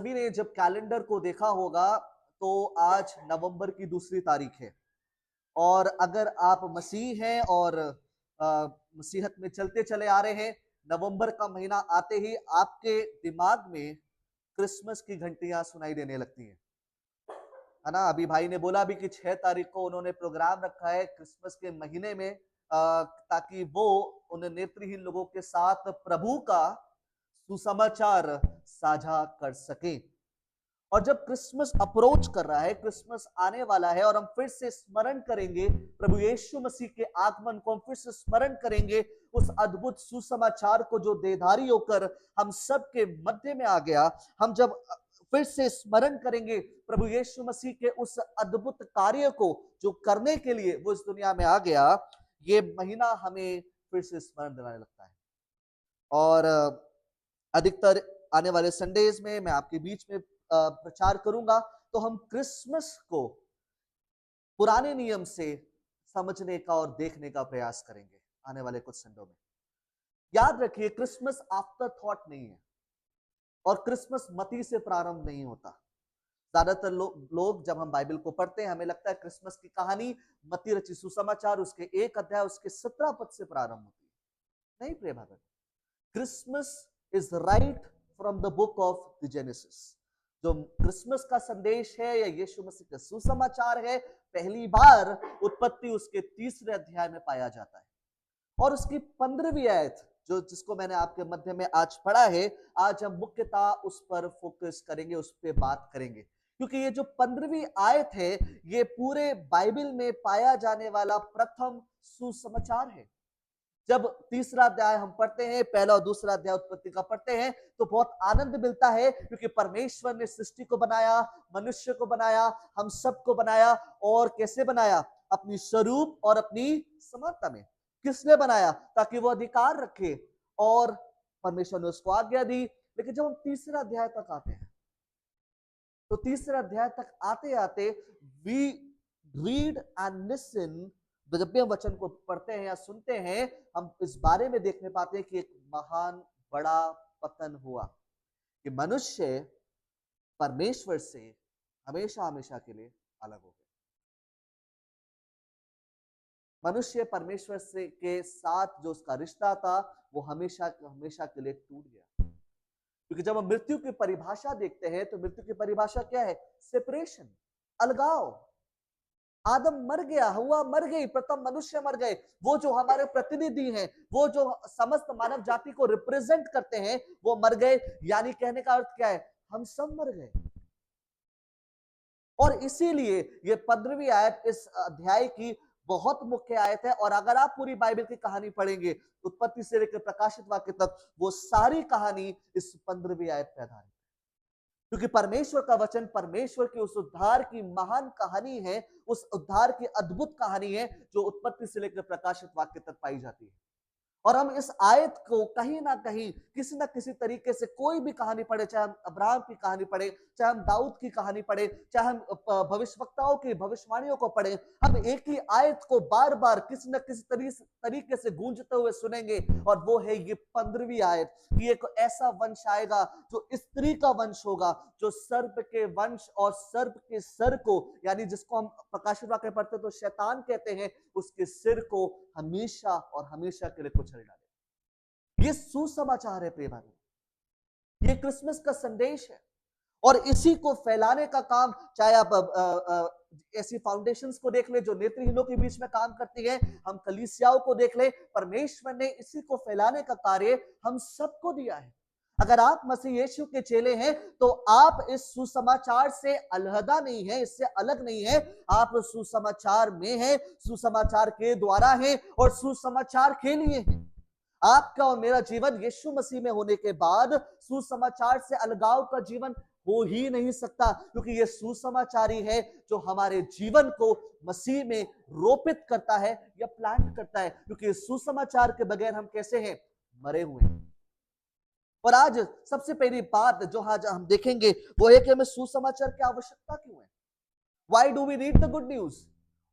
सभी ने जब कैलेंडर को देखा होगा तो आज नवंबर की दूसरी तारीख है। और अगर आप मसीह हैं और मसीहत में चलते चले आ रहे हैं, नवंबर का महीना आते ही आपके दिमाग में क्रिसमस की घंटियां सुनाई देने लगती हैं, है ना। अभी भाई ने बोला भी कि 6 तारीख को उन्होंने प्रोग्राम रखा है क्रिसमस के महीने में, ताकि वो उन नेत्रहीन लोगों के साथ प्रभु का सुसमाचार साझा कर सके। और जब क्रिसमस अप्रोच कर रहा है, क्रिसमस आने वाला है, और हम फिर से स्मरण करेंगे प्रभु यीशु मसीह के आगमन को, हम फिर से स्मरण करेंगे उस अद्भुत सुसमाचार को जो देधारी होकर हम सबके मध्य में आ गया। हम जब फिर से स्मरण करेंगे प्रभु यीशु मसीह के उस अद्भुत कार्य को जो करने के लिए वो इस दुनिया में आ गया, ये महीना हमें फिर से स्मरण दिलाने लगता है। और अधिकतर आने वाले संडेज में मैं आपके बीच में प्रचार करूंगा, तो हम क्रिसमस को पुराने नियम से समझने का और देखने का प्रयास करेंगे आने वाले कुछ संडों में। याद रखिए, क्रिसमस आफ्टर थॉट नहीं है और क्रिसमस मती से प्रारंभ नहीं होता। ज्यादातर लोग जब हम बाइबल को पढ़ते हैं, हमें लगता है क्रिसमस की कहानी मती रची सुसमाचार उसके 1 अध्याय उसके 17 पद से प्रारंभ होती है। नहीं प्रिय भाई, Christmas is right from the book of the genesis. जो क्रिसमस का संदेश है या यीशु मसीह का सुसमाचार है, पहली बार उत्पत्ति उसके 3 अध्याय में पाया जाता है। और उसकी 15वीं आयत जो जिसको मैंने आपके मध्य में आज पढ़ा है, आज हम मुख्यतः उस पर फोकस करेंगे, उस पर बात करेंगे, क्योंकि ये जो 15वीं आयत है, ये पूरे बाइबल में पाया जाने वाला प्रथम सुसमाचार है। जब 3रा अध्याय हम पढ़ते हैं, पहला और दूसरा अध्याय उत्पत्ति का पढ़ते हैं, तो बहुत आनंद मिलता है, क्योंकि परमेश्वर ने सृष्टि को बनाया, मनुष्य को बनाया, हम सबको बनाया। और कैसे बनाया? अपनी स्वरूप और अपनी समानता में। किसने बनाया? ताकि वो अधिकार रखे, और परमेश्वर ने उसको आज्ञा दी। लेकिन जब हम 3रा अध्याय तक आते हैं, तो 3रे अध्याय तक आते आते वी रीड एंड लिसन, जब भी हम वचन को पढ़ते हैं या सुनते हैं, हम इस बारे में देखने पाते हैं कि एक महान बड़ा पतन हुआ, कि मनुष्य परमेश्वर से हमेशा हमेशा के लिए अलग हो गए। मनुष्य परमेश्वर से के साथ जो उसका रिश्ता था, वो हमेशा हमेशा के लिए टूट गया। क्योंकि जब हम मृत्यु की परिभाषा देखते हैं, तो मृत्यु की परिभाषा क्या है? सेपरेशन, अलगाव। आदम मर गया, हव्वा मर गई, प्रथम मनुष्य मर गए। वो जो हमारे प्रतिनिधि हैं, वो जो समस्त मानव जाति को रिप्रेजेंट करते हैं, वो मर गए। यानी कहने का अर्थ क्या है? हम सब मर गए। और इसीलिए ये 15वीं आयत इस अध्याय की बहुत मुख्य आयत है। और अगर आप पूरी बाइबल की कहानी पढ़ेंगे, उत्पत्ति से लेकर प्रकाशित वाक्य तक, वो सारी कहानी इस 15वीं आयत पर आधारित है। क्योंकि परमेश्वर का वचन परमेश्वर की उस उद्धार की महान कहानी है, उस उद्धार की अद्भुत कहानी है, जो उत्पत्ति से लेकर प्रकाशित वाक्य तक पाई जाती है। और हम इस आयत को कहीं ना कहीं किसी ना किसी तरीके से, कोई भी कहानी पढ़े, चाहे हम अब्राहम की कहानी पढ़े, चाहे हम दाऊद की कहानी पढ़े, चाहे हम भविष्यवक्ताओं की भविष्यवाणियों को पढ़े, हम एक ही आयत को बार बार किसी न किसी तरीके से गूंजते हुए सुनेंगे। और वो है ये 15वीं आयत, कि एक ऐसा वंश आएगा जो स्त्री का वंश होगा, जो सर्प के वंश और सर्प के सर को, यानी जिसको हम प्रकाशित वाक्य पढ़ते तो शैतान कहते हैं, उसके सिर को हमेशा और हमेशा के लिए कुचल डाले। ये सुसमाचार है प्रिय भाई, ये क्रिसमस का संदेश है। और इसी को फैलाने का काम, चाहे आप ऐसी फाउंडेशंस को देख ले जो नेत्रहीनों के बीच में काम करती है, हम कलीसियाओं को देख ले, परमेश्वर ने इसी को फैलाने का कार्य हम सबको दिया है। अगर आप मसीह यीशु के चेले हैं, तो आप इस सुसमाचार से अलहदा नहीं है, इससे अलग नहीं है। आप सुसमाचार में हैं, सुसमाचार के द्वारा हैं, और सुसमाचार के लिए हैं। आपका और मेरा जीवन यीशु मसीह में होने के बाद सुसमाचार से अलगाव का जीवन हो ही नहीं सकता, क्योंकि यह सुसमाचारी है जो हमारे जीवन को मसीह में रोपित करता है या प्लांट करता है। क्योंकि सुसमाचार के बगैर हम कैसे हैं? मरे हुए हैं। और आज सबसे पहली बात जो आज हम देखेंगे, वो है कि हमें सुसमाचार की आवश्यकता क्यों है? Why do we read the good news?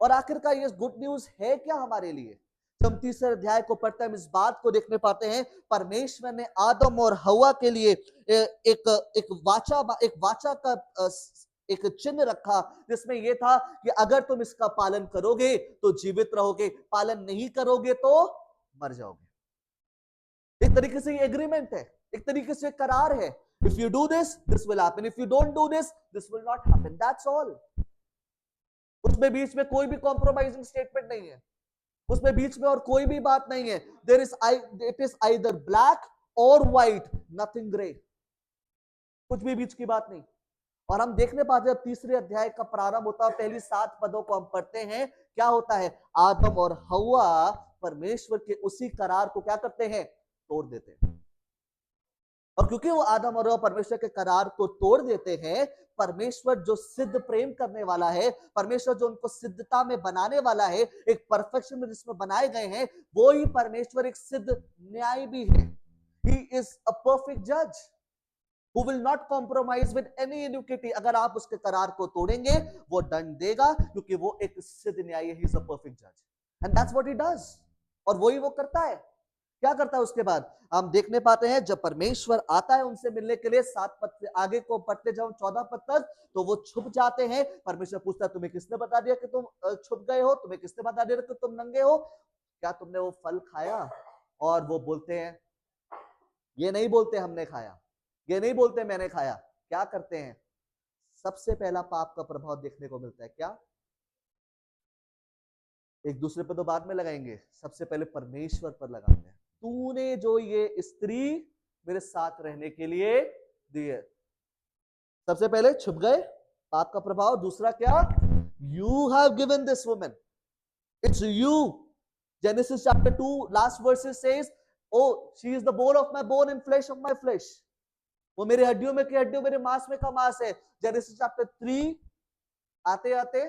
और आखिरकार ये गुड न्यूज है क्या हमारे लिए? जब हम तीसरे अध्याय को पढ़ते हैं हम इस बात को देखने पाते हैं, परमेश्वर ने आदम और हवा के लिए एक एक वाचा का एक चिन्ह रखा, जिसमें यह था कि अगर तुम इसका पालन करोगे तो जीवित रहोगे, पालन नहीं करोगे तो मर जाओगे। एक तरीके से ये एग्रीमेंट है, एक तरीके से करार है। If you do this will happen, if you don't do this will not happen, that's all. उसमें बीच में कोई भी कॉम्प्रोमाइजिंग स्टेटमेंट नहीं है, उसमें बीच में और कोई भी बात नहीं है। There is it is either black और व्हाइट, नथिंग ग्रे, कुछ भी बीच की बात नहीं। और हम देखने पाते हैं तीसरे अध्याय का प्रारंभ होता है, पहली 7 पदों को हम पढ़ते हैं, क्या होता है, आदम और हवा परमेश्वर के उसी करार को क्या करते हैं, तोड़ देते हैं। और क्योंकि वो आदम और हवा परमेश्वर के करार को तोड़ देते हैं, परमेश्वर जो सिद्ध प्रेम करने वाला है, परमेश्वर जो उनको सिद्धता में बनाने वाला है, एक परफेक्शन में जिसमें बनाए गए हैं, वो ही परमेश्वर एक सिद्ध न्याय भी है। He is a perfect judge who will not compromise with any iniquity। अगर आप उसके करार को तोड़ेंगे वो दंड देगा, क्योंकि वो एक सिद्ध न्यायी है। He is a perfect judge and that's what he does। और वही वो करता है। क्या करता है उसके बाद हम देखने पाते हैं, जब परमेश्वर आता है उनसे मिलने के लिए, 7 पद से आगे को पढ़ते जाओ 14 पद तक, तो वो छुप जाते हैं। परमेश्वर पूछता है, तुम्हें किसने बता दिया कि तुम छुप गए हो, तुम्हें किसने बता दिया कि तुम नंगे हो, क्या तुमने वो फल खाया? और वो बोलते हैं, ये नहीं बोलते हमने खाया, ये नहीं बोलते मैंने खाया। क्या करते हैं, सबसे पहला पाप का प्रभाव देखने को मिलता है। क्या? एक दूसरे पर तो बाद में लगाएंगे, सबसे पहले परमेश्वर पर लगाते हैं। तूने जो ये स्त्री मेरे साथ रहने के लिए दी है, सबसे पहले छुप गए, पाप का प्रभाव। दूसरा क्या, you have given this woman, it's you. Genesis chapter 2 last verses says, O she is the bone of my bone and flesh of my flesh, वो मेरे हड्डियों में की हड्डियों, मेरे मांस में का मांस है। जेनेसिस चैप्टर 3 आते आते,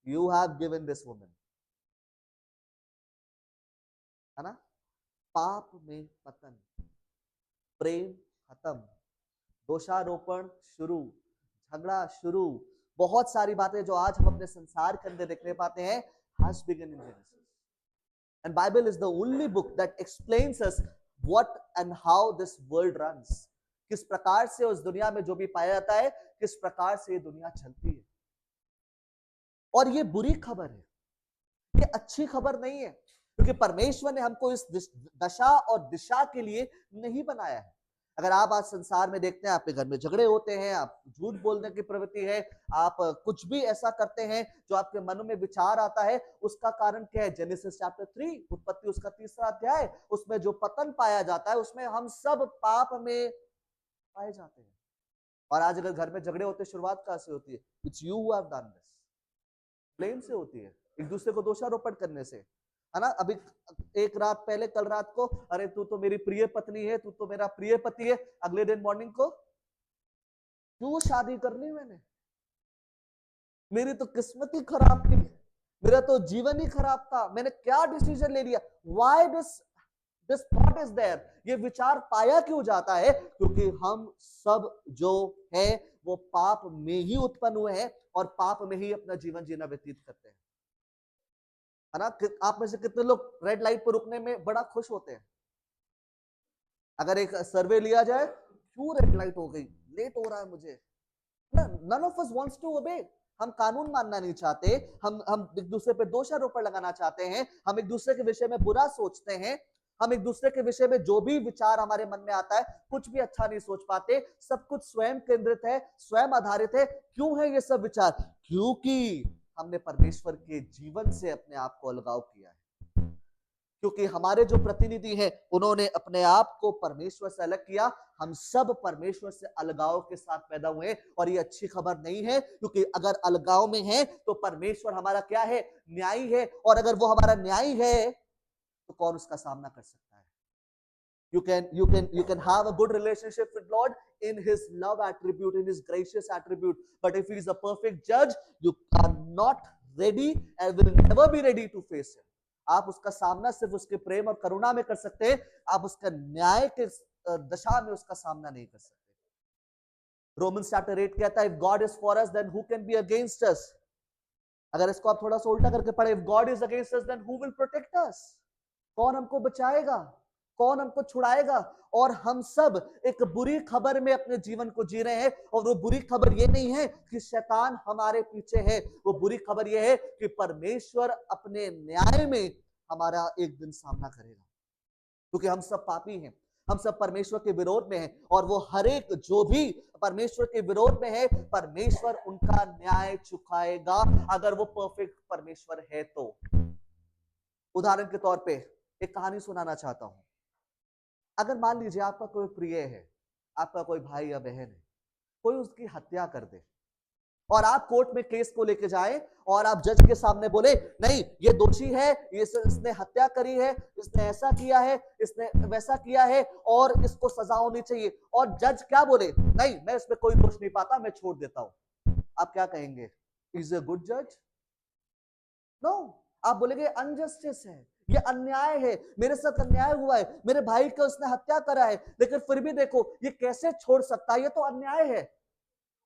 you have given this woman, है ना? पाप में पतन, प्रेम खत्म, दोषारोपण शुरू, झगड़ा शुरू, बहुत सारी बातें जो आज हम अपने संसार के अंदर देखने पाते हैं, has begun in Genesis. And Bible is the only book that explains us what and how this world runs. किस प्रकार से उस दुनिया में जो भी पाया जाता है, किस प्रकार से ये दुनिया चलती है। और ये बुरी खबर है, ये अच्छी खबर नहीं है, क्योंकि परमेश्वर ने हमको इस दशा और दिशा के लिए नहीं बनाया है। अगर आप आज संसार में देखते हैं, आपके घर में झगड़े होते हैं, आप झूठ बोलने की प्रवृत्ति है, आप कुछ भी ऐसा करते हैं जो आपके मन में विचार आता है, उसका कारण क्या है? जेनेसिस चैप्टर 3, उत्पत्ति उसका 3रा अध्याय, उसमें जो पतन पाया जाता है, उसमें हम सब पाप में पाए जाते हैं। और आज अगर घर में झगड़े होते, शुरुआत कहां से होती है? It's you who have done this, blame से होती है, एक दूसरे को दोषारोपण करने से, है ना? अभी एक रात पहले, कल रात को, अरे तू तो मेरी प्रिय पत्नी है, तू तो मेरा प्रिय पति है। अगले दिन मॉर्निंग को, क्यों शादी करनी मैंने, मेरी तो किस्मत ही खराब थी, मेरा तो जीवन ही खराब था, मैंने क्या डिसीजन ले लिया? Why this thought is there, ये विचार पाया क्यों जाता है? क्योंकि हम सब जो है वो पाप में ही उत्पन्न हुए हैं और पाप में ही अपना जीवन जीना व्यतीत करते हैं, है ना? आप में से कितने लोग रेड लाइट पर रुकने में बड़ा खुश होते हैं? अगर एक सर्वे लिया जाए, क्यों रेड लाइट हो गई, लेट हो रहा है मुझे, none of us wants to obey. हम कानून मानना नहीं चाहते, हम एक दूसरे पे दोषारोपण लगाना चाहते हैं, हम एक दूसरे के विषय में बुरा सोचते हैं, हम एक दूसरे के विषय में जो भी विचार हमारे मन में आता है, कुछ भी अच्छा नहीं सोच पाते, सब कुछ स्वयं केंद्रित है, स्वयं आधारित है। क्यों है ये सब विचार? क्योंकि हमने परमेश्वर के जीवन से अपने आप को अलगाव किया है, क्योंकि हमारे जो प्रतिनिधि हैं उन्होंने अपने आप को परमेश्वर से अलग किया। हम सब परमेश्वर से अलगाव के साथ पैदा हुए, और ये अच्छी खबर नहीं है, क्योंकि अगर अलगाव में है तो परमेश्वर हमारा क्या है? न्यायी है, और अगर वो हमारा न्यायी है तो कौन उसका सामना कर सकता है? You can have a good relationship with Lord in His love attribute, in His gracious attribute, but if He is a perfect judge, you are not ready and will never be ready to face Him. आप उसका सामना सिर्फ उसके प्रेम और करुणा में कर सकते हैं, आप उसका न्याय के दशा में उसका सामना नहीं कर सकते। रोमन्स चैप्टर 8 कहता है, if God is for us, then who can be against us? अगर इसको आप थोड़ा सा उल्टा करके पढ़े, if God is against us, then who will protect us? कौन हमको बचाएगा, कौन हमको छुड़ाएगा। और हम सब एक बुरी खबर में अपने जीवन को जी रहे हैं, और वो बुरी खबर ये नहीं है कि शैतान हमारे पीछे है, वो बुरी खबर ये है कि परमेश्वर अपने न्याय में हमारा एक दिन सामना करेगा, क्योंकि हम सब पापी हैं, हम सब परमेश्वर के विरोध में हैं, और वो हर एक जो भी परमेश्वर के विरोध में है, परमेश्वर उनका न्याय चुकाएगा, अगर वो परफेक्ट परमेश्वर है तो। उदाहरण के तौर पे एक कहानी सुनाना चाहता हूं। अगर मान लीजिए आपका कोई प्रिय है, आपका कोई भाई या बहन है, कोई उसकी हत्या कर दे, और आप कोर्ट में केस को लेके जाए और आप जज के सामने बोले नहीं ये दोषी है, इसने हत्या करी है, इसने ऐसा किया है, इसने वैसा किया है, और इसको सजा होनी चाहिए, और जज क्या बोले, नहीं मैं इसमें कोई दोष नहीं पाता, मैं छोड़ देता हूं। आप क्या कहेंगे? इज ए गुड जज? नो, आप बोलेंगे अनजस्टिस है, ये अन्याय है, मेरे साथ अन्याय हुआ है, मेरे भाई को उसने हत्या करा है, लेकिन फिर भी देखो ये कैसे छोड़ सकता है, ये तो अन्याय है।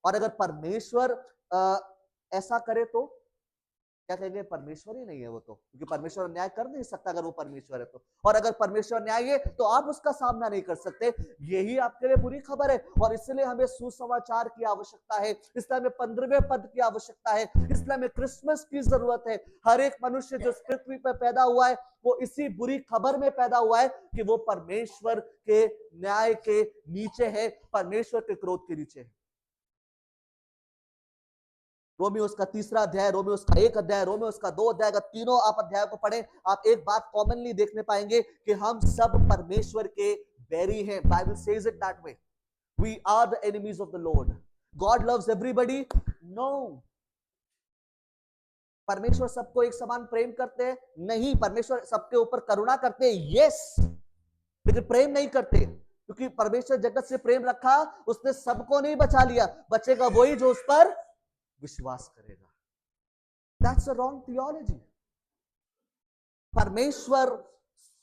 और अगर परमेश्वर ऐसा करे तो क्या कहेंगे? परमेश्वर ही नहीं है वो तो, क्योंकि परमेश्वर न्याय कर नहीं सकता अगर वो परमेश्वर है तो। और अगर परमेश्वर न्याय है तो आप उसका सामना नहीं कर सकते। यही आपके लिए बुरी खबर है, और इसलिए हमें सुसमाचार की आवश्यकता है, इसलिए हमें 15वें पद की आवश्यकता है, इसलिए हमें क्रिसमस की जरूरत है। हर एक मनुष्य जो पृथ्वी पर पैदा हुआ है वो इसी बुरी खबर में पैदा हुआ है कि वो परमेश्वर के न्याय के नीचे है, परमेश्वर के क्रोध के नीचे है। रोमियोस का 3रा अध्याय, रोमियोस का 1 अध्याय, रोमियोस का 2 अध्याय, अगर तीनों आप अध्याय को पढ़ें, आप एक बात कॉमनली देखने पाएंगे कि हम सब परमेश्वर के बैरी हैं। Bible says it that way, we are the enemies of the Lord. God loves everybody? No. परमेश्वर सबको एक समान प्रेम करते हैं? नहीं। परमेश्वर सबके ऊपर करुणा करते हैं? यस, लेकिन प्रेम नहीं करते, क्योंकि परमेश्वर जगत से प्रेम रखा, उसने सबको नहीं बचा लिया, बचेगा वही जो उस पर विश्वास करेगा। That's a wrong theology. परमेश्वर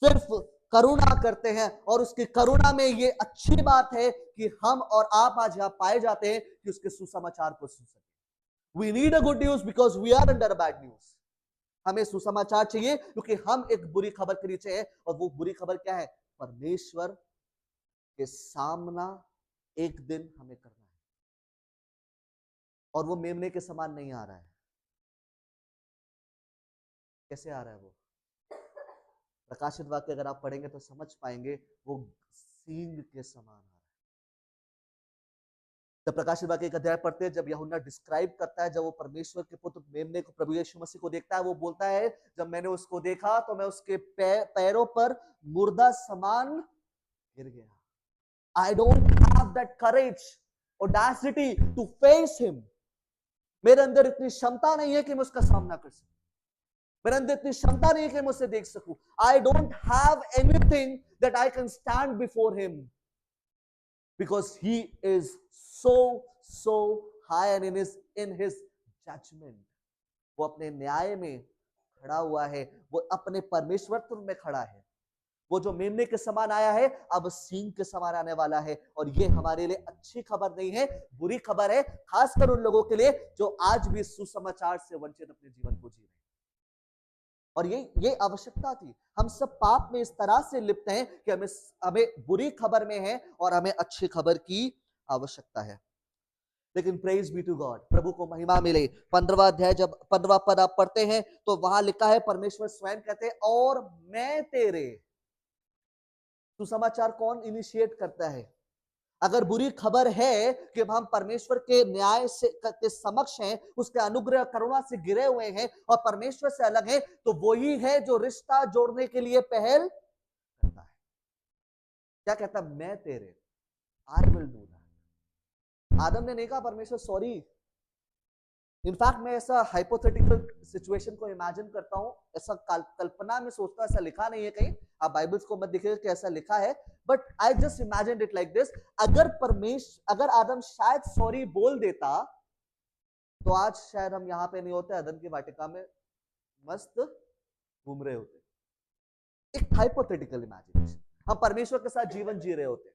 सिर्फ करुणा करते हैं, और उसकी करुणा में ये अच्छी बात है कि हम और आप आज यहां पाए जाते हैं कि उसके सुसमाचार को सुन सके। We need a good news because we are under a bad news. हमें सुसमाचार चाहिए क्योंकि हम एक बुरी खबर के नीचे हैं, और वो बुरी खबर क्या है? परमेश्वर के सामना एक दिन हमें करना है, और वो मेमने के समान नहीं आ रहा है। कैसे आ रहा है वो? प्रकाशित वाक्य अगर आप पढ़ेंगे तो समझ पाएंगे, वो सींग के समान आ रहा है। जब प्रकाशित वाक्य 1 अध्याय पढ़ते हैं, जब यूहन्ना डिस्क्राइब करता है, जब वो परमेश्वर के पुत्र मेमने को, प्रभु यीशु मसीह को देखता है, वो बोलता है जब मैंने उसको देखा तो मैं उसके पैरों पर मुर्दा समान गिर गया। I don't have that courage, audacity to face him. मेरे अंदर इतनी क्षमता नहीं है कि मैं उसका सामना कर सकूं, मेरे अंदर इतनी क्षमता नहीं है कि मैं उसे देख सकूं। आई don't have anything that I can stand before him, because he is so high and in his judgment. वो अपने न्याय में खड़ा हुआ है, वो अपने परमेश्वरत्व में खड़ा है। वो जो मेमने के समान आया है, अब सींग के समान आने वाला है। और ये हमारे लिए अच्छी खबर नहीं है, बुरी खबर है, खासकर उन लोगों के लिए जो आज भी सुसमाचार से वंचित अपने जीवन को जी रहे हैं। और ये आवश्यकता थी। हम सब पाप में इस तरह से लिप्त हैं कि हमें बुरी खबर में है और हमें अच्छी खबर की आवश्यकता है। लेकिन प्रेज बी टू गॉड, प्रभु को महिमा मिले। 15वां अध्याय जब 15वां पद आप पढ़ते हैं तो वहां लिखा है, परमेश्वर स्वयं कहते हैं, और मैं तेरे। सुसमाचार कौन इनिशिएट करता है? अगर बुरी खबर है कि हम परमेश्वर के न्याय से के समक्ष हैं, उसके अनुग्रह करुणा से गिरे हुए हैं और परमेश्वर से अलग हैं, तो वही है जो रिश्ता जोड़ने के लिए पहल करता है। क्या कहता? मैं तेरे, आई विल डू दैट। आदम ने नहीं कहा परमेश्वर सॉरी। इनफैक्ट मैं ऐसा हाइपोथेटिकल सिचुएशन को इमेजिन करता हूं, ऐसा कल्पना में सोचता हूं, ऐसा लिखा नहीं है कहीं, आप बाइबल्स को मत देखिएगा कि ऐसा लिखा है, but I just imagine it like this. अगर आदम शायद सॉरी बोल देता तो आज शायद हम यहां पे नहीं होते, अदन की वाटिका में मस्त घूम रहे होते। एक हाइपोथेटिकल इमेजिनेशन, हम परमेश्वर के साथ जीवन जी रहे होते।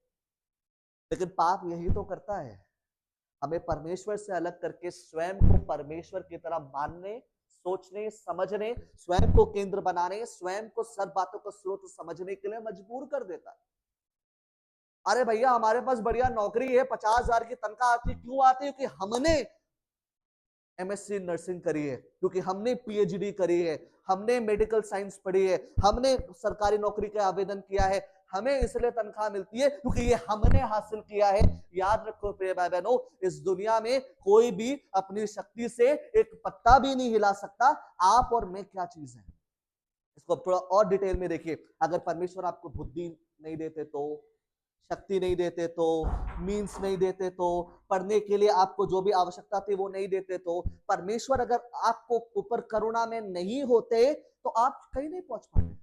लेकिन पाप यही तो करता है, हमें परमेश्वर से अलग करके स्वयं को परमेश्वर की तरह मानने, सोचने, समझने, स्वयं को केंद्र बनाने, स्वयं को सब बातों का स्रोत समझने के लिए मजबूर कर देता है। अरे भैया, हमारे पास बढ़िया नौकरी है, 50,000 की तनख्वाह आती है, क्यों आती है? क्योंकि हमने एमएससी नर्सिंग करी है, क्योंकि हमने पीएचडी करी है, हमने मेडिकल साइंस पढ़ी है, हमने सरकारी नौकरी का आवेदन किया है, हमें इसलिए तनख्वाह मिलती है क्योंकि ये हमने हासिल किया है। याद रखो प्रिय भाई बहनों, इस दुनिया में कोई भी अपनी शक्ति से एक पत्ता भी नहीं हिला सकता। आप और मैं क्या चीज है, इसको थोड़ा और डिटेल में देखिए। अगर परमेश्वर आपको बुद्धि नहीं देते तो, शक्ति नहीं देते तो, मीन्स नहीं देते तो, पढ़ने के लिए आपको जो भी आवश्यकता थी वो नहीं देते तो, परमेश्वर अगर आपको ऊपर करुणा में नहीं होते तो आप कहीं नहीं पहुंच पाते,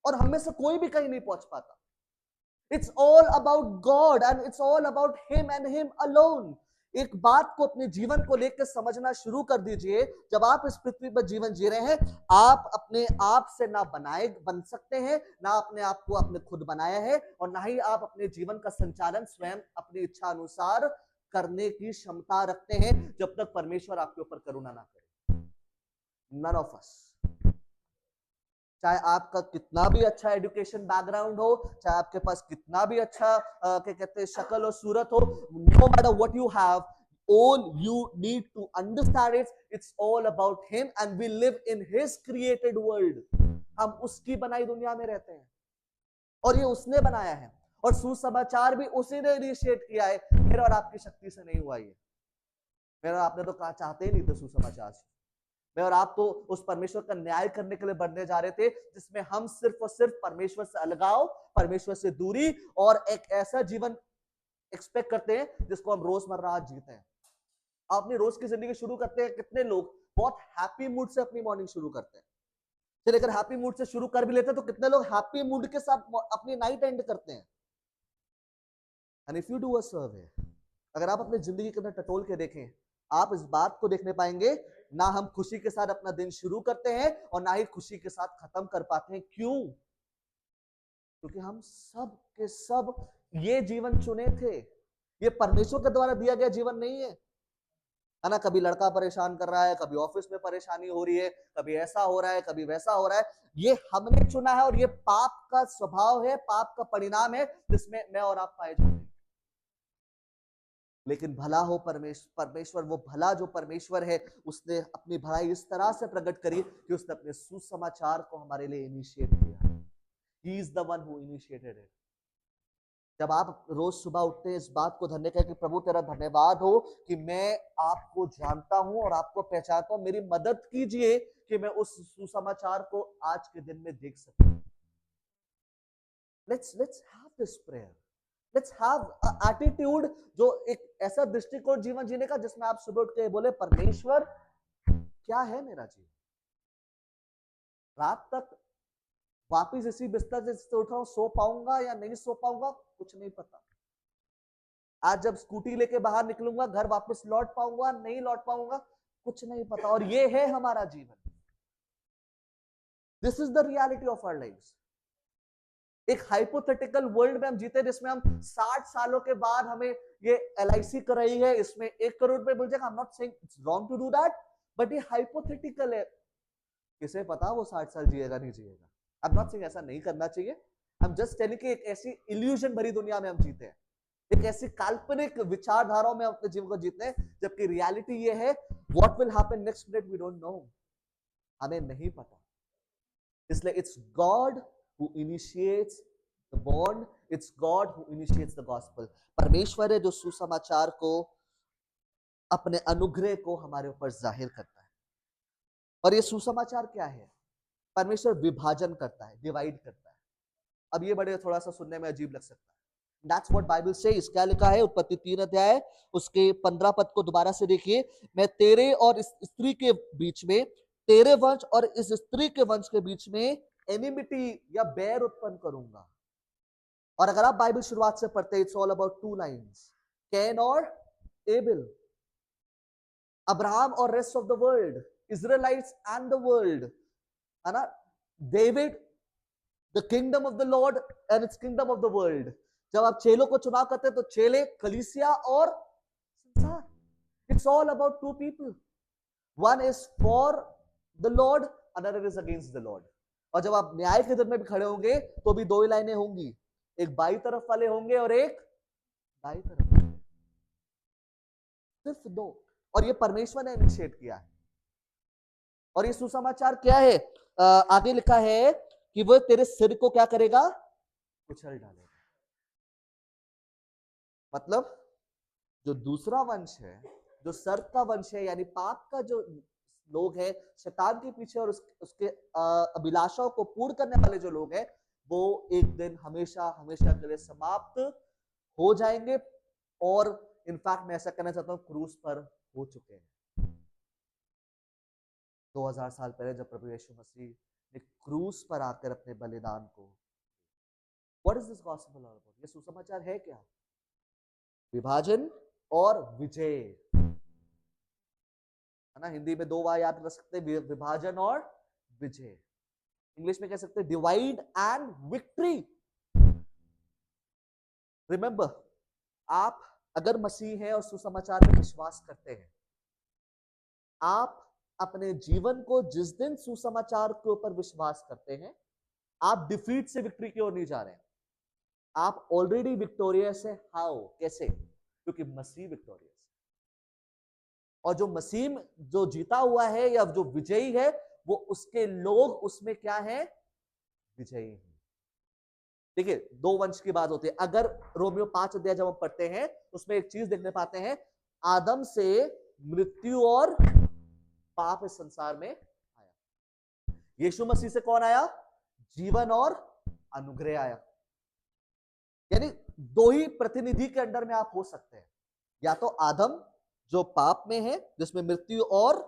और हम में से कोई भी कहीं नहीं पहुंच पाता। It's all about God and it's all about him and him alone. एक बात को अपने जीवन को लेकर समझना शुरू कर दीजिए। जब आप इस पृथ्वी पर जीवन जी रहे हैं, आप अपने आप से ना बन सकते हैं, ना अपने आप को आपने खुद बनाया है, और ना ही आप अपने जीवन का संचालन स्वयं अपनी इच्छा अनुसार करने की क्षमता रखते हैं, जब तक परमेश्वर आपके ऊपर करुणा ना करे। None of us. चाहे आपका कितना भी अच्छा एजुकेशन बैकग्राउंड हो, चाहे आपके पास कितना भी अच्छा क्या कहते हैं शक्ल और सूरत हो, no matter what you have, all you need to understand is it's all about him and we live in his created world। हम उसकी बनाई दुनिया में रहते हैं और ये उसने बनाया है, और सुसमाचार भी उसी ने इनिशिएट किया है। मेरा और आपकी शक्ति से नहीं हुआ ये। मेरा आपने तो कहा चाहते ही नहीं थे सुसमाचार से। मैं और आप तो उस परमेश्वर का न्याय करने के लिए बढ़ने जा रहे थे, जिसमें हम सिर्फ और सिर्फ परमेश्वर से अलगाव, परमेश्वर से दूरी और एक ऐसा जीवन एक्सपेक्ट करते हैं जिसको हम रोजमर्रा जीते हैं। आप अपनी रोज की जिंदगी शुरू करते हैं, कितने लोग बहुत हैप्पी मूड से अपनी मॉर्निंग शुरू करते हैं। चलिए, अगर हैप्पी मूड से शुरू कर भी लेते हैं तो कितने लोग हैप्पी मूड के साथ अपनी नाइट एंड करते हैं। And if you do a survey, अगर आप अपनी जिंदगी के अंदर टटोल के देखें, आप इस बात को देखने पाएंगे, ना हम खुशी के साथ अपना दिन शुरू करते हैं और ना ही खुशी के साथ खत्म कर पाते हैं। क्यों? क्योंकि हम सब के सब ये जीवन चुने थे। ये परमेश्वर के द्वारा दिया गया जीवन नहीं है ना। कभी लड़का परेशान कर रहा है, कभी ऑफिस में परेशानी हो रही है, कभी ऐसा हो रहा है, कभी वैसा हो रहा है। ये हमने चुना है और ये पाप का स्वभाव है, पाप का परिणाम है, जिसमें मैं और आप पाए जाते हैं। लेकिन भला हो परमेश्वर, वो भला जो परमेश्वर है, उसने अपनी भलाई इस तरह से प्रकट करी कि उसने अपने सुसमाचार को हमारे लिए इनिशिएट किया। He is the one who initiated it। जब आप रोज सुबह उठते हैं, इस बात को धन्य कहें कि प्रभु तेरा धन्यवाद हो कि मैं आपको जानता हूं और आपको पहचानता हूं, मेरी मदद कीजिए कि मैं उस सुसमाचार को आज के दिन में देख सकूं। Let's have this prayer। Let's have an attitude, जो एक ऐसा दृष्टिकोण जीवन जीने का जिसमें आप सुबह उठ के बोले, परमेश्वर क्या है मेरा जीवन, रात तक वापिस इसी बिस्तर से उठ रहा हूं, सो पाऊंगा या नहीं सो पाऊंगा कुछ नहीं पता। आज जब स्कूटी लेके बाहर निकलूंगा, घर वापस लौट पाऊंगा नहीं लौट पाऊंगा कुछ नहीं पता। और ये है हमारा जीवन। This is the reality of our lives. एक हाइपोथेटिकल वर्ल्ड में हम जीते जिसमें हम 60 सालों के बाद हमें ये LIC कर रही है, इसमें 1 करोड़ रुपए मिल जाएगा। I am not saying it's wrong to do that, but ये हाइपोथेटिकल है। किसे पता वो 60 साल जिएगा नहीं जिएगा। आई एम नॉट सेइंग ऐसा नहीं करना चाहिए। आई एम जस्ट टेलिंग कि एक ऐसी इल्यूजन भरी दुनिया में हम जीते हैं, एक ऐसी काल्पनिक विचारधाराओं में अपने जीवन को जीते हैं, जबकि रियलिटी ये है, what will happen next minute we don't know, हमें नहीं पता। इसलिए it's God who initiates the bond, it's God who initiates the gospel। परमेश्वर है जो सुसमाचार को, अपने अनुग्रह को हमारे ऊपर जाहिर करता है। और ये सुसमाचार क्या है? परमेश्वर विभाजन करता है, डिवाइड करता है। अब ये बड़े थोड़ा सा सुनने में अजीब लग सकता है। That's what Bible says। क्या लिखा है? उत्पत्ति 3 अध्याय उसके 15 पद को दोबारा से देखिए। मैं तेरे और इस स्त्री के बीच में, तेरे वंश और इस स्त्री के वंश के बीच में एनिमिटी या बैर उत्पन्न करूंगा। और अगर आप बाइबल शुरुआत से पढ़ते, it's all about 2 lines, Cain और एबल, अब्राहम और rest of the world, Israelites and the world, है ना, David, the kingdom of the lord and its kingdom of the world. जब आप चेलों को चुनाव करते हैं तो चेले, कलीसिया और संसार। It's all about 2 people. One is for the Lord, another is against the Lord. और जब आप न्याय के दिन में भी खड़े होंगे तो भी दो ही लाइनें होंगी, एक बाई तरफ वाले होंगे और एक दाई तरफ वाले, सिर्फ दो। और ये परमेश्वर ने इनिशिएट किया है। और ये सुसमाचार क्या है? आगे लिखा है कि वो तेरे सिर को क्या करेगा? कुचल डालेगा। मतलब जो दूसरा वंश है, जो सर्प का वंश है, यानी पाप का जो लोग है, शैतान के पीछे और उसके अभिलाषाओं को पूर्ण करने वाले जो लोग हैं, वो एक दिन हमेशा हमेशा के लिए समाप्त हो जाएंगे। और इनफैक्ट मैं ऐसा कहना चाहता हूं, क्रूस पर हो चुके हैं। 2000 साल पहले जब प्रभु यीशु मसीह ने क्रूस पर आकर अपने बलिदान को, what is this gospel all about? ये सुसमाचार है क्या? विभाजन और विजय, है ना? हिंदी में दो बार याद रख सकते हैं, विभाजन और विजय। इंग्लिश में कह सकते हैं डिवाइड एंड विक्ट्री। रिमेंबर, आप अगर मसीह हैं और सुसमाचार में विश्वास करते हैं, आप अपने जीवन को जिस दिन सुसमाचार के ऊपर विश्वास करते हैं, आप डिफीट से विक्ट्री की ओर नहीं जा रहे हैं। आप ऑलरेडी विक्टोरियस है। हाउ? कैसे? क्योंकि मसीह विक्टोरियस। और जो मसीह जो जीता हुआ है या जो विजयी है, वो उसके लोग उसमें क्या है? विजयी है। देखिए, दो वंश की बात होती है। अगर रोमियो 5 अध्याय जब हम पढ़ते हैं, उसमें एक चीज देखने पाते हैं, आदम से मृत्यु और पाप इस संसार में आया। यीशु मसीह से कौन आया? जीवन और अनुग्रह आया। यानी दो ही प्रतिनिधि के अंडर में आप हो सकते हैं, या तो आदम जो पाप में है, जिसमें मृत्यु और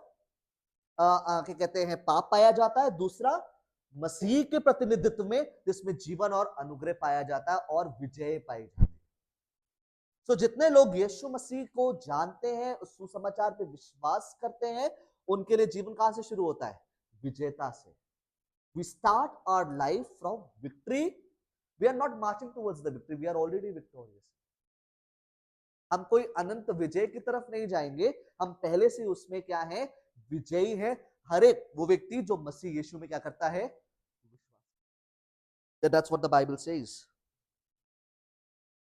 क्या कहते हैं पाप पाया जाता है, दूसरा मसीह के प्रतिनिधित्व में जिसमें जीवन और अनुग्रह पाया जाता है और विजय पाई जाती है। तो जितने लोग यीशु मसीह को जानते हैं, उस सुसमाचार पे विश्वास करते हैं, उनके लिए जीवन कहां से शुरू होता है? विजेता से। We start our life from victory. We are not marching towards the victory. We are already victorious. हम कोई अनंत विजय की तरफ नहीं जाएंगे, हम पहले से उसमें क्या है? विजयी है। हर एक वो व्यक्ति जो मसीह यीशु में क्या करता है? That's what the Bible says.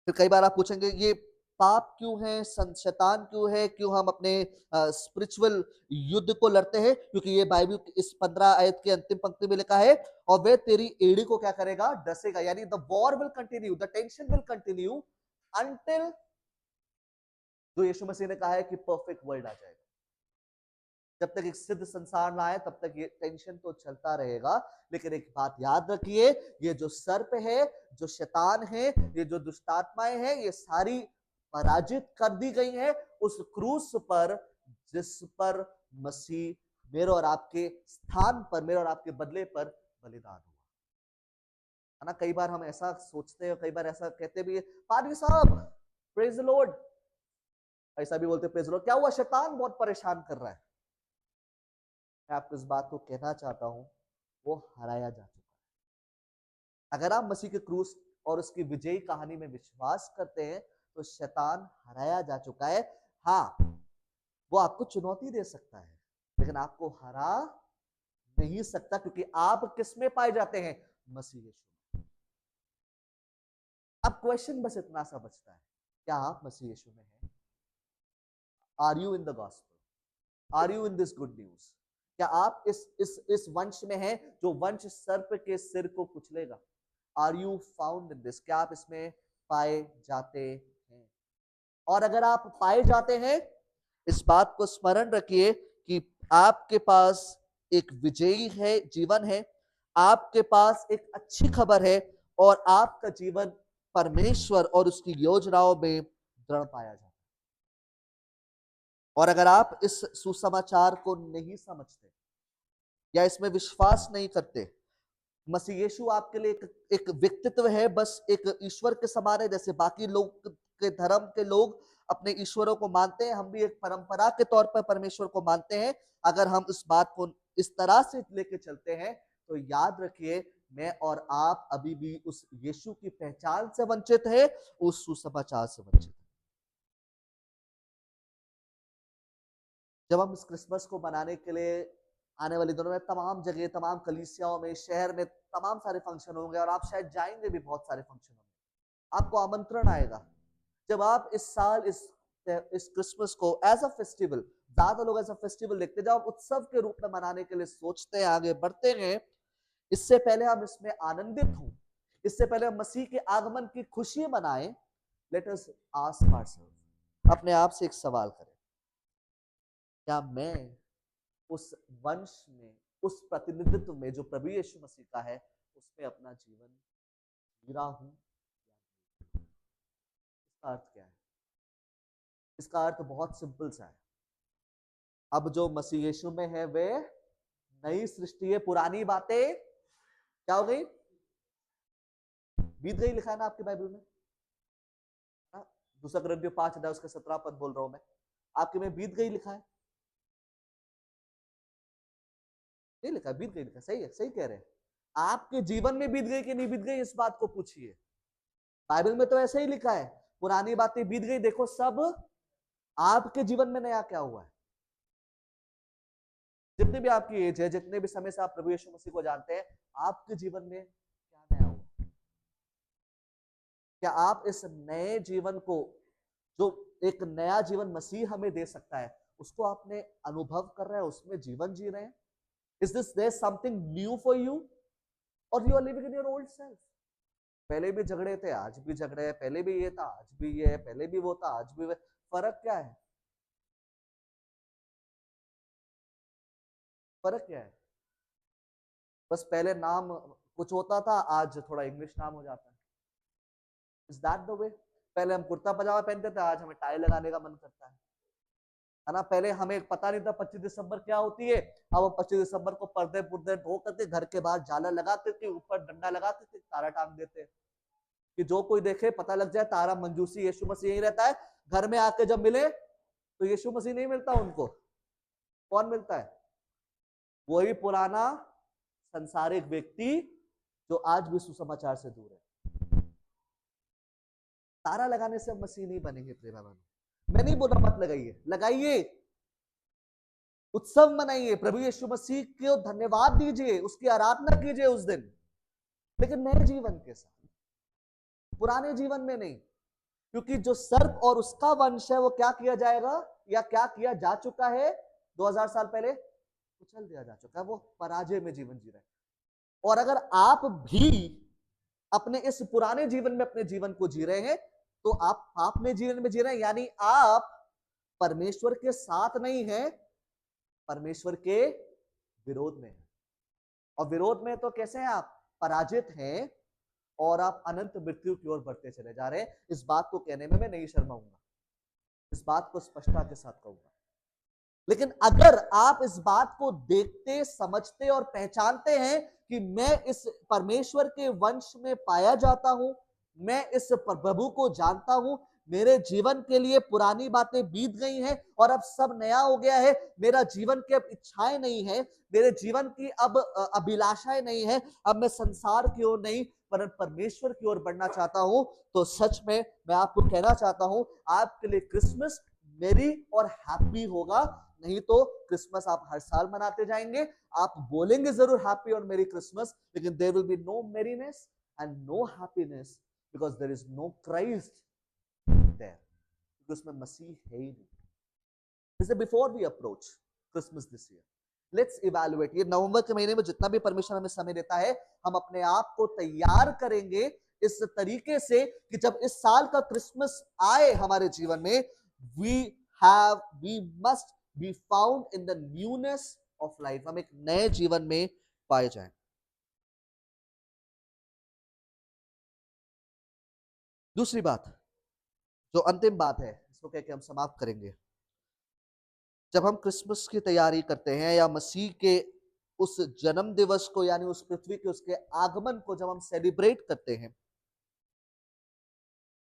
फिर कई बार आप पूछेंगे ये पाप क्यों है, शैतान क्यों है, क्यों हम अपने स्पिरिचुअल युद्ध को लड़ते हैं? क्योंकि ये बाइबल इस 15 आयत के अंतिम पंक्ति में लिखा है, और वह तेरी एड़ी को क्या करेगा? डसेगा। यानी the war will continue, the tension will continue until, जो यीशु मसीह ने कहा है कि परफेक्ट वर्ल्ड आ जाएगा। जब तक एक सिद्ध संसार ना आए तब तक ये टेंशन तो चलता रहेगा। लेकिन एक बात याद रखिए, ये जो सर्प है, जो शैतान है, ये जो दुष्टात्माएं हैं, ये सारी पराजित कर दी गई हैं उस क्रूस पर, जिस पर मसीह मेरे और आपके स्थान पर, मेरे और आपके बदले पर बलिदान हुआ, है ना? कई बार हम ऐसा सोचते हैं, कई बार ऐसा कहते भी है, पादरी साहब प्रेज द लॉर्ड, ऐसा भी बोलते प्रेज द लॉर्ड, क्या हुआ? शैतान बहुत परेशान कर रहा है। मैं आपको इस बात को कहना चाहता हूं, वो हराया जा चुका है। अगर आप मसीह के क्रूस और उसकी विजयी कहानी में विश्वास करते हैं, तो शैतान हराया जा चुका है। हाँ, वो आपको चुनौती दे सकता है, लेकिन आपको हरा नहीं सकता, क्योंकि आप किसमें पाए जाते हैं? मसीह यीशु में। अब क्वेश्चन बस इतना सा बचता है, क्या आप मसीह यीशु में हैं? Are you in the gospel? Are you in this good news? क्या आप इस वंश में हैं जो वंश सर्प के सिर को कुचलेगा? Are you found in this? क्या आप इसमें पाए जाते हैं? और अगर आप पाए जाते हैं, इस बात को स्मरण रखिए कि आपके पास एक विजयी है, जीवन है, आपके पास एक अच्छी खबर है, और आपका जीवन परमेश्वर और उसकी योजनाओं में दृढ़ पाया जाता है। और अगर आप इस सुसमाचार को नहीं समझते या इसमें विश्वास नहीं करते, मसीह यीशु आपके लिए एक व्यक्तित्व है, बस एक ईश्वर के समान है, जैसे बाकी लोग के धर्म के लोग अपने ईश्वरों को मानते हैं, हम भी एक परंपरा के तौर पर परमेश्वर को मानते हैं। अगर हम इस बात को इस तरह से लेके चलते हैं, तो याद रखिए, मैं और आप अभी भी उस यीशु की पहचान से वंचित है, उस सुसमाचार से वंचित है। जब हम इस क्रिसमस को मनाने के लिए आने वाले दिनों में तमाम जगह, तमाम कलीसियाओं में, शहर में तमाम सारे फंक्शन होंगे और आप शायद जाएंगे भी बहुत सारे फंक्शन होंगे। आपको आमंत्रण आएगा। जब आप इस साल इस क्रिसमस को एज अ फेस्टिवल, ज्यादा लोग एज अ फेस्टिवल देखते हैं, जब आप उत्सव के रूप में मनाने के लिए सोचते हैं, आगे बढ़ते हैं, इससे पहले हम इसमें आनंदित हों, इससे पहले हम मसीह के आगमन की खुशी मनाएं, लेट अस आस्क आवरसेल्फ, अपने आप से एक सवाल करें, क्या मैं उस वंश में, उस प्रतिनिधित्व में जो प्रभु यीशु मसीह का है, उसमें अपना जीवन जी रहा हूं? इसका अर्थ क्या है? इसका अर्थ बहुत सिंपल सा है। अब जो मसीह यीशु में है वे नई सृष्टि है, पुरानी बातें क्या हो गई? बीत गई। लिखा है ना आपके बाइबल में, दूसरा कुरिन्थियों 5 अध्याय उसके 17 पद बोल रहा हूं मैं, आपके में बीत गई लिखा है? नहीं लिखा, बीत गई लिखा। सही है, सही कह रहे हैं। आपके जीवन में बीत गई कि नहीं बीत गई, इस बात को पूछिए। बाइबल में तो ऐसे ही लिखा है, पुरानी बातें बीत गई, देखो सब आपके जीवन में नया क्या हुआ है। जितनी भी आपकी एज है, जितने भी समय से आप प्रभु यीशु मसीह को जानते हैं, आपके जीवन में क्या नया हुआ? क्या आप इस नए जीवन को, जो एक नया जीवन मसीह हमें दे सकता है, उसको आपने अनुभव कर रहे हैं, उसमें जीवन जी रहे हैं? Is this there something new for you, और you are living in your old self? पहले भी झगड़े थे, आज भी झगड़े हैं, पहले भी ये था, आज भी ये है, पहले भी वो था, आज भी वो। फर्क क्या है? फर्क क्या है? बस पहले नाम कुछ होता था, आज थोड़ा इंग्लिश नाम हो जाता है। Is that the way? पहले हम कुर्ता पजामा पहनते थे, आज हमें टाई लगाने का मन करता है ना? पहले हमें पता नहीं था 25 दिसंबर क्या होती है, अब 25 दिसंबर को पर्दे पुर्दे धो करके घर के बाहर झालर लगाते थे, ऊपर डंडा लगाते थे, तारा टांग देते कि जो कोई देखे पता लग जाए तारा मंजूसी यीशु मसीह यही रहता है। घर में आके जब मिले तो यीशु मसीह नहीं मिलता उनको। कौन मिलता है? वही पुराना संसारिक व्यक्ति जो आज भी सुसमाचार से दूर है। तारा लगाने से हम मसीह नहीं बनेंगे प्रिय भाइयों। मैं नहीं बोल रहा मत लगाइए, लगाइए, उत्सव मनाइए, प्रभु यीशु मसीह को धन्यवाद दीजिए, उसकी आराधना कीजिए उस दिन, लेकिन नए जीवन के साथ, पुराने जीवन में नहीं। क्योंकि जो सर्प और उसका वंश है वो क्या किया जाएगा, या क्या किया जा चुका है 2000 साल पहले, कुचल दिया जा चुका है, वो पराजय में जीवन जी रहे हैं। और अगर आप भी अपने इस पुराने जीवन में अपने जीवन को जी रहे हैं, तो आप पाप में जीवन में जी रहे हैं, यानी आप परमेश्वर के साथ नहीं है, परमेश्वर के विरोध में है। और विरोध में तो कैसे हैं आप? पराजित हैं, और आप अनंत मृत्यु की ओर बढ़ते चले जा रहे हैं। इस बात को कहने में मैं नहीं शर्माऊंगा, इस बात को स्पष्टता के साथ कहूंगा। लेकिन अगर आप इस बात को देखते, समझते और पहचानते हैं कि मैं इस परमेश्वर के वंश में पाया जाता हूं, मैं इस प्रभु को जानता हूं, मेरे जीवन के लिए पुरानी बातें बीत गई हैं और अब सब नया हो गया है, मेरा जीवन की अब इच्छाएं नहीं है, मेरे जीवन की अब अभिलाषाएं नहीं है, अब मैं संसार की ओर नहीं पर परमेश्वर की ओर बढ़ना चाहता हूं, तो सच में मैं आपको कहना चाहता हूं, आपके लिए क्रिसमस मेरी और हैप्पी होगा। नहीं तो क्रिसमस आप हर साल मनाते जाएंगे, आप बोलेंगे जरूर हैप्पी और मेरी क्रिसमस, लेकिन there will be no merriness and no happiness, because there is no Christ there, क्योंकि उसमें मसीह है ही नहीं। इसलिए before we approach Christmas this year, let's evaluate. ये नवंबर के महीने में जितना भी परमेश्वर हमें समय देता है, हम अपने आप को तैयार करेंगे इस तरीके से कि जब इस साल का क्रिसमस आए हमारे जीवन में, we must be found in the newness of life, हम एक नए जीवन में पाए जाएं। दूसरी बात, जो अंतिम बात है, इसको कह के हम समाप्त करेंगे। जब हम क्रिसमस की तैयारी करते हैं या मसीह के उस जन्म दिवस को, यानी उस पृथ्वी के उसके आगमन को जब हम सेलिब्रेट करते हैं,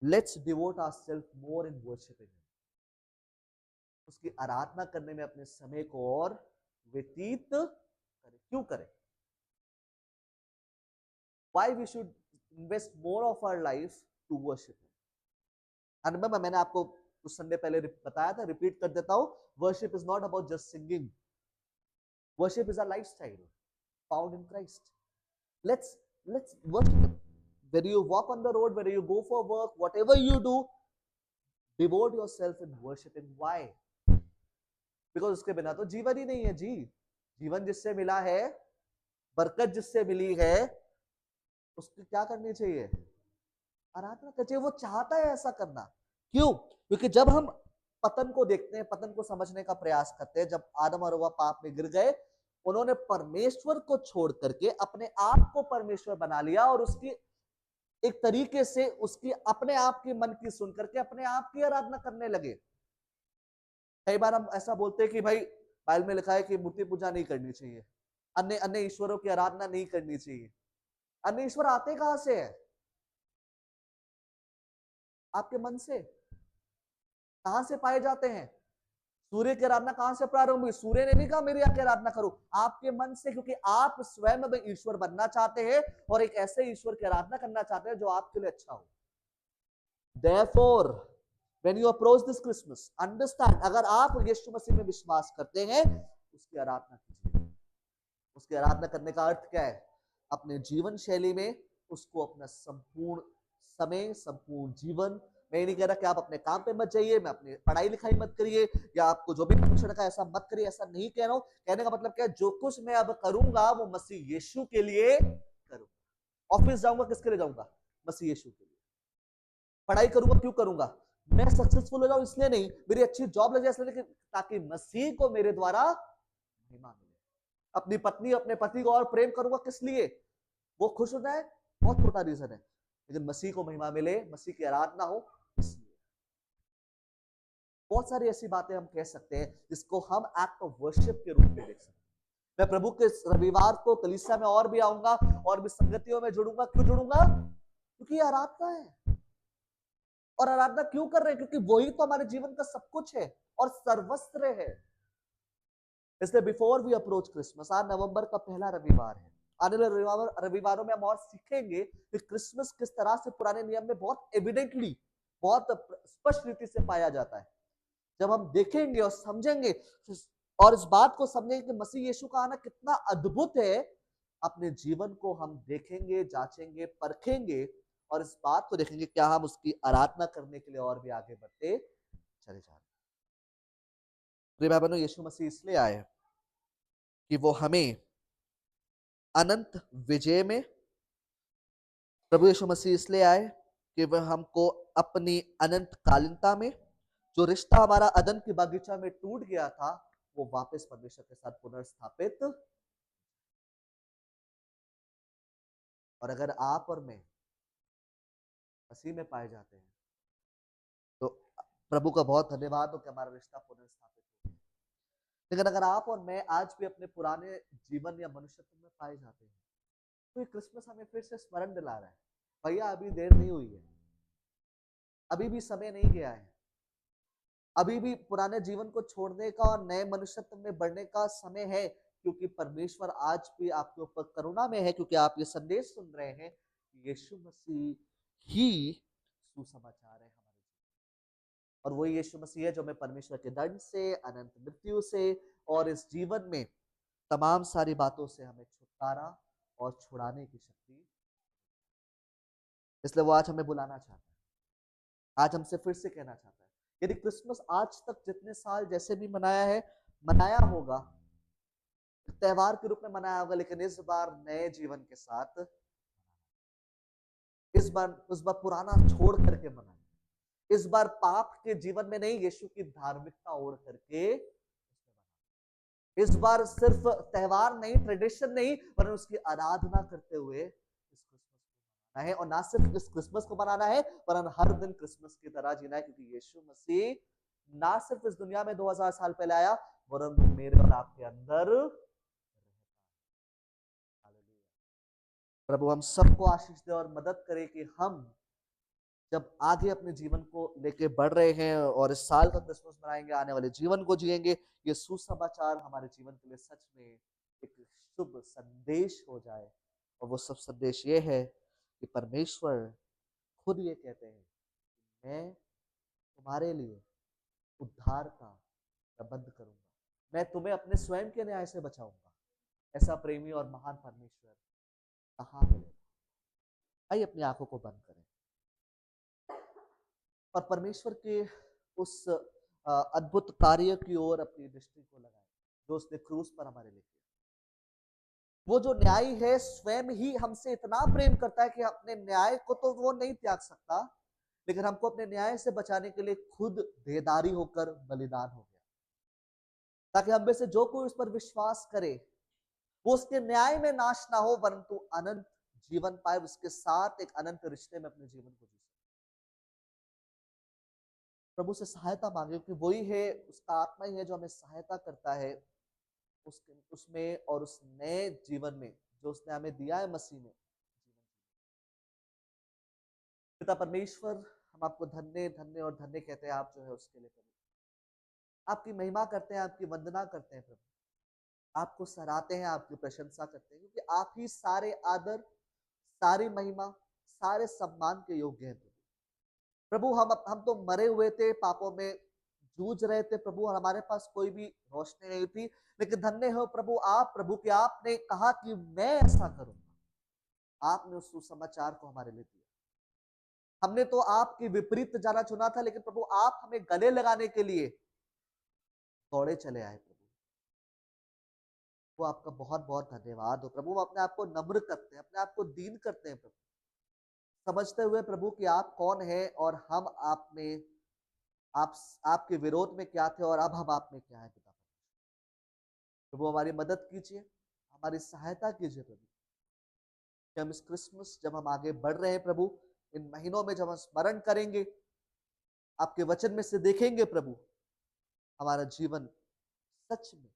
let's devote ourselves more in worshipping, उसकी आराधना करने में अपने समय को और व्यतीत करें। क्यों करें? Why we should invest more of our life to worship him? And remember, मैंने आपको कुछ संडे पहले बताया था, रिपीट कर देता हूं, worship is not about just singing, Worship is a lifestyle found in Christ. Let's worship. Whether you walk on the road, whether you go for work, whatever you do, devote yourself in worshiping. Why? Because उसके बिना तो जीवन ही नहीं है जी। जीवन जिससे मिला है, बरकत जिससे मिली है, उसकी क्या करनी चाहिए? आराधना करनी चाहिए। वो चाहता है ऐसा करना। क्यों? क्योंकि जब हम पतन को देखते हैं, पतन को समझने का प्रयास करते हैं, जब आदम और हव्वा पाप में गिर गए, उन्होंने परमेश्वर को छोड़ करके अपने आप को परमेश्वर बना लिया और उसकी एक तरीके से उसकी अपने आप की मन की सुन करके अपने आप की आराधना करने लगे। कई बार हम ऐसा बोलते हैं कि भाई बाइबल में लिखा है कि मूर्ति पूजा नहीं करनी चाहिए, अन्य अन्य ईश्वरों की आराधना नहीं करनी चाहिए। अन्य ईश्वर आते कहां से है? आपके मन से। कहां से पाए जाते हैं? सूर्य की आराधना कहां से प्रारंभ हुई? सूर्य ने नहीं कहा मेरी आके आराधना करो, आपके मन से, क्योंकि आप स्वयं में ईश्वर बनना चाहते हैं और एक ऐसे ईश्वर की आराधना करना चाहते हैं जो आपके लिए अच्छा हो। Therefore, when you approach this Christmas, understand, अगर आप यीशु मसीह में विश्वास करते हैं, उसकी आराधना कीजिए। उसकी आराधना करने का अर्थ क्या है? अपने जीवन शैली में उसको अपना संपूर्ण समय, संपूर्ण जीवन, मैं नहीं कह रहा कि आप अपने काम पे मत जाइए, मैं अपनी पढ़ाई लिखाई मत करिए, या आपको जो भी शिक्षण का ऐसा मत करिए, ऐसा नहीं कह रहा हूं। कहने का मतलब क्या है? जो कुछ मैं अब करूंगा वो मसीह यीशु के लिए करूंगा। ऑफिस जाऊंगा, किसके लिए जाऊंगा? मसीह यीशु के लिए। पढ़ाई करूंगा, क्यों करूंगा? मैं सक्सेसफुल हो जाऊं इसलिए नहीं, मेरी अच्छी जॉब लग जाए इसलिए, ताकि मसीह को मेरे द्वारा महिमा मिले। अपनी पत्नी, अपने पति को और प्रेम करूंगा, किस लिए? वो खुश हो जाए, बहुत छोटा रीजन है, लेकिन मसीह को महिमा मिले, मसीह की आराधना हो, इसलिए। बहुत सारी ऐसी बातें हम कह सकते हैं जिसको हम एक्ट ऑफ वर्शिप के रूप में देख सकते हैं। मैं प्रभु के रविवार को कलीसिया में और भी आऊंगा और भी संगतियों में जुड़ूंगा। क्यों जुड़ूंगा? क्योंकि आराधना है। और आराधना क्यों कर रहे हैं? क्योंकि वही तो हमारे जीवन का सब कुछ है और सर्वस्त्र है। इसलिए बिफोर वी अप्रोच क्रिसमस, आज नवंबर का पहला रविवार है, आने वाले रविवारों में हम और सीखेंगे कि क्रिसमस किस तरह से पुराने नियम में बहुत एविडेंटली, बहुत स्पष्ट रीति से पाया जाता है। जब हम देखेंगे और समझेंगे और इस बात को समझेंगे कि मसीह यीशु का आना कितना अद्भुत है, अपने जीवन को हम देखेंगे, जांचेंगे, परखेंगे और इस बात को देखेंगे क्या हम उसकी आराधना करने के लिए और भी आगे बढ़ते चले जा रहे हैं। प्रिय भाई बहनों, यीशु मसीह इसलिए आए कि वो हमें अनंत विजय में, प्रभु यीशु मसीह इसलिए आए कि वह हमको अपनी अनंत कालीनता में, जो रिश्ता हमारा अदन की बागीचा में टूट गया था, वो वापस परमेश्वर के साथ पुनर्स्थापित। और अगर आप और मैं मसीह में पाए जाते हैं तो प्रभु का बहुत धन्यवाद हो कि हमारा रिश्ता पुनर्स्थापित हो गया। लेकिन अगर आप और मैं आज भी अपने पुराने जीवन या मनुष्यत्व में पाए जाते हैं, तो ये क्रिसमस हमें फिर से स्मरण दिला रहा है, भैया अभी देर नहीं हुई है, अभी भी समय नहीं गया है, अभी भी पुराने जीवन को छोड़ने का और नए मनुष्यत्व में बढ़ने का समय है। क्योंकि परमेश्वर आज भी आपके ऊपर करुणा में है, क्योंकि आप ये संदेश सुन रहे हैं कि यीशु मसीह ही सुसमाचार है हमारे जीवन। और वही यीशु मसीह है जो हमें परमेश्वर के दंड से, अनंत मृत्यु से और इस जीवन में तमाम सारी बातों से हमें छुटकारा और छुड़ाने की शक्ति। इसलिए वो आज हमें बुलाना चाहता है, आज हमसे फिर से कहना चाहता है। यदि क्रिसमस आज तक जितने साल जैसे भी मनाया है, मनाया होगा, त्योहार के रूप में मनाया होगा, लेकिन इस बार नए जीवन के साथ, इस बार उस बार पुराना छोड़ करके मनाए। इस बार पाप के जीवन में नहीं, यीशु की धार्मिकता ओढ़ करके इस बार सिर्फ त्योहार नहीं, ट्रेडिशन नहीं, वरन उसकी आराधना करते हुए इस क्रिसमस को मनाना है। और ना सिर्फ इस क्रिसमस को मनाना है, वरन हर दिन क्रिसमस की तरह जीना है, क्योंकि यीशु मसीह ना सिर्फ इस दुनिया में 2000 साल पहले आया, वरन मेरे और आपके अंदर। प्रभु हम सबको आशीष दे और मदद करे कि हम जब आगे अपने जीवन को लेके बढ़ रहे हैं और इस साल का क्रिसमस मनाएंगे, आने वाले जीवन को जिएंगे, ये सुसमाचार हमारे जीवन के लिए सच में एक शुभ संदेश हो जाए। और वो सब संदेश ये है कि परमेश्वर खुद ये कहते हैं, मैं तुम्हारे लिए उद्धार का प्रबंध करूंगा, मैं तुम्हें अपने स्वयं के न्याय से बचाऊंगा। ऐसा प्रेमी और महान परमेश्वर कहाँ मिलेगा। आइए अपनी आंखों को बंद करें और परमेश्वर के उस अद्भुत कार्य की ओर अपनी दृष्टि को लगाएं जो उसने क्रूस पर हमारे लिए किया। वो जो न्याय है स्वयं ही हमसे इतना प्रेम करता है कि अपने न्याय को तो वो नहीं त्याग सकता, लेकिन हमको अपने न्याय से बचाने के लिए खुद देदारी होकर बलिदान हो गया, ताकि हम में से जो कोई उस पर विश्वास करे वो उसके न्याय में नाश ना हो परंतु अनंत जीवन पाए, उसके साथ एक अनंत रिश्ते में अपने जीवन को जी सके। प्रभु से सहायता मांगे क्योंकि वही है, उसका आत्मा ही है जो हमें सहायता करता है उसके उसमें और उस नए जीवन में जो उसने हमें दिया है मसीह में। पिता परमेश्वर, हम आपको धन्य धन्य और धन्य कहते हैं, आप जो है उसके लिए प्रभु आपकी महिमा करते हैं, आपकी वंदना करते हैं प्रभु, आपको सराहते हैं, आपकी प्रशंसा करते हैं क्योंकि आप ही सारे आदर, सारी महिमा, सारे सम्मान के योग्य हैं प्रभु। प्रभु हम तो मरे हुए थे, पापों में जूझ रहे थे प्रभु, और हमारे पास कोई भी रोशनी नहीं थी, लेकिन धन्य हो प्रभु आप, प्रभु कि आपने कहा कि मैं ऐसा करूंगा। आपने उस सुसमाचार को हमारे लिए दिया। हमने तो आपके विपरीत जाना चुना था, लेकिन प्रभु आप हमें गले लगाने के लिए दौड़े चले आए प्रभु। वो आपका बहुत बहुत धन्यवाद हो प्रभु। हम अपने आप को नम्र करते हैं, अपने आप को दीन करते हैं प्रभु, समझते हुए प्रभु कि आप कौन है और हम आप में आप आपके विरोध में क्या थे और अब हम आप में क्या है। पिता प्रभु हमारी मदद कीजिए, हमारी सहायता कीजिए प्रभु कि हम इस क्रिसमस जब हम आगे बढ़ रहे हैं प्रभु, इन महीनों में जब हम स्मरण करेंगे, आपके वचन में से देखेंगे प्रभु, हमारा जीवन सच में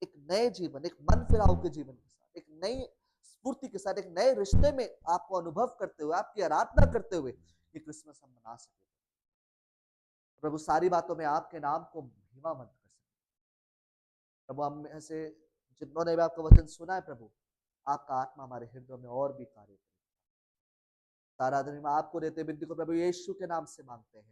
एक नए जीवन, एक मन फिराव के जीवन के साथ, एक नई स्फूर्ति के साथ, एक नए रिश्ते में आपको अनुभव करते हुए, आपकी आराधना करते हुए ये क्रिसमस हम मना सके प्रभु। सारी बातों में आपके नाम को महिमा मंद कर सके प्रभु। हम में से जिन्होंने भी आपका वचन सुना है प्रभु, आपका आत्मा हमारे हृदय में और भी कार्य करे। सारा दिन आपको देते बिनती को प्रभु यीशु के नाम से मांगते हैं।